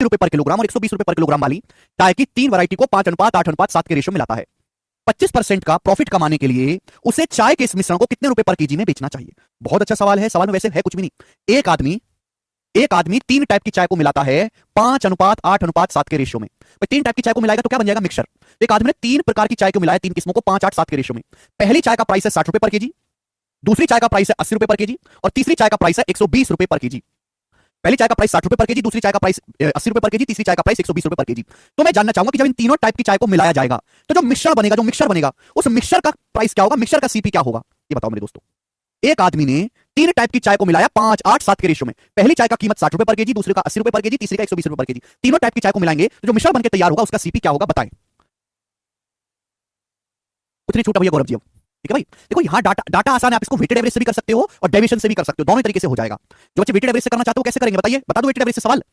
रुपए पर किलोग्राम और 120 रुपए पर किलोग्राम वाली चाय की तीन वैरायटी को 5:8:7 के रेशियो में लाता है। 25% का प्रॉफिट कमाने के लिए उसे चाय के इस मिश्रण को कितने रुपए पर केजी में बेचना चाहिए? बहुत अच्छा सवाल है। सवाल में वैसे है कुछ भी नहीं। एक आदमी तीन टाइप की चाय को मिलाता है 5:8:7 के रेशियो में। तीन टाइप की चाय को मिलाएगा तो क्या बन जाएगा? मिक्सर। एक आदमी ने तीन प्रकार की चाय को मिलाया, तीन किस्मों को 5:8:7 के रेशियो में। पहली चाय का प्राइस है 60 रुपए पर केजी, दूसरी चाय का प्राइस है 80 रुपए पर केजी और तीसरी चाय का प्राइस है 120 रुपए पर केजी। पहली चाय का प्राइस 60 रुपए पर केजी, दूसरी चाय का प्राइस 80 रुपए पर केजी, तीसरी चाय का प्राइस 120 रुपए पर केजी। तो मैं जानना चाहूंगा कि जब इन तीनों टाइप की चाय को मिलाया जाएगा तो जो मिक्सर बनेगा उस मिक्सर का प्राइस क्या होगा? मिक्सर का सीपी क्या होगा? ये बताओ मेरे दोस्तों। एक आदमी ने तीन टाइप की चाय को मिलाया 5:8:7 के रेशियो में। पहली चाय का कीमत 60 रुपए पर केजी, दूसरे का 80 रुपए पर केजी, तीसरे का 120 रुपए पर केजी। तीनों टाइप की चाय को मिलाएंगे तो जो मिश्रण बनकर तैयार होगा उसका सीपी क्या होगा? बताएं। उतनी छूटा भैया गौरव जी। ठीक है भाई, देखो यहाँ डाटा आसान है। आप इसको वेटेड एवरेज से भी कर सकते हो और डेविएशन से भी कर सकते हो, दोनों तरीके से हो जाएगा। जो बच्चे वेटेड एवरेज से करना चाहते हो कैसे करेंगे बताइए? बता दो वेटेड एवरेज से सवाल।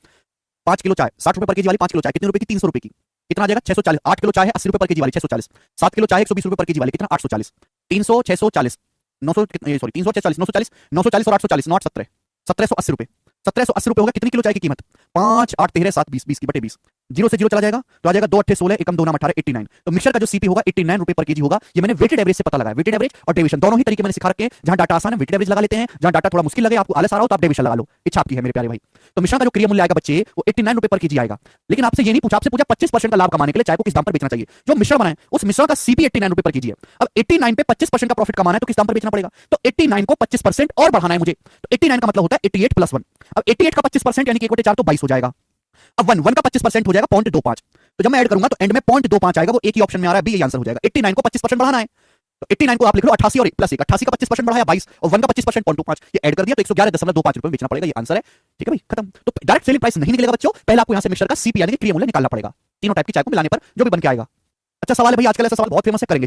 5 किलो चाय 60 रुपए पर केजी वाली 5 किलो चाय कितने रुपए की? 300 रुपए की। कितना आ जाएगा? 640। 8 किलो चाय है 80 रुपए पर केजी वाली 640। 7 किलो चाय 120 रुपए पर केजी वाली कितना? 840। 300 640 900 सॉरी 346 940 940 और 840 9 17 1780 रुपए। 1780 रुपए होगा कितनी किलो चाय की कीमत? 5 8 13 7 20 20 की बटे 20। जीरो से जीरो चला जाएगा तो आ जाएगा 2 8 16 एकम 2 नाम 18 89। तो मिक्सर का जो सीपी होगा 89 रुपए पर केजी होगा। ये मैंने वेटेड एवरेज से पता लगाया। वेटेड एवरेज और डेविएशन दोनों ही तरीके मैंने सिखा रखे हैं। जहां डाटा आसान है वेटेड एवरेज लगा लेते हैं, जहां डाटा थोड़ा मुश्किल लगे, आपको आलस आ रहा हो तो आप डेविएशन लगा लो। इच्छा आपकी है मेरे प्यारे भाई। तो मिश्रण का जो क्रिया मूल्य आएगा बच्चे वो 89 रुपए पर केजी आएगा। लेकिन आपसे ये नहीं पूछा, आपसे पूछा 25% का लाभ कमाने के लिए चाय को किस दाम पर बेचना चाहिए। जो मिश्रण बनाए उस मिश्रण का सीपी 89 रुपए पर केजी है। अब 89 पे 25% का प्रॉफिट कमाना है तो किस दाम पर बेचना पड़ेगा? तो 89 को 25% और बढ़ाना है मुझे। तो 89 का मतलब होता है 88 + 1। अब 88 का 25% यानी कि 1/4 तो 22 हो जाएगा। अब 1 का 25% हो जाएगा 0.25। तो जब मैं ऐड करूंगा तो एंड में 0.25 आएगा। वो एक ही ऑप्शन में आ रहा है, बी यही आंसर हो जाएगा। 89 को 25% बढ़ाना है तो 89 को आप लिख लो 88 और प्लस 1। 88 का 25% बढ़ाया 22 और 1 का 25% 0.25। ये ऐड कर दिया तो 111.25 रुपए में बेचना पड़ेगा। ये आंसर है। ठीक है भाई, खत्म। तो डायरेक्ट सेलिंग प्राइस नहीं निकलेगा बच्चों, पहले आपको यहां से मिक्सर का सीपी यानी कि क्रिया मूल्य निकालना पड़ेगा तीनों टाइप की चाय को मिलाने पर जो भी बन के आएगा। अच्छा सवाल है भाई, आजकल ऐसा सवाल बहुत फेमस है, करेंगे।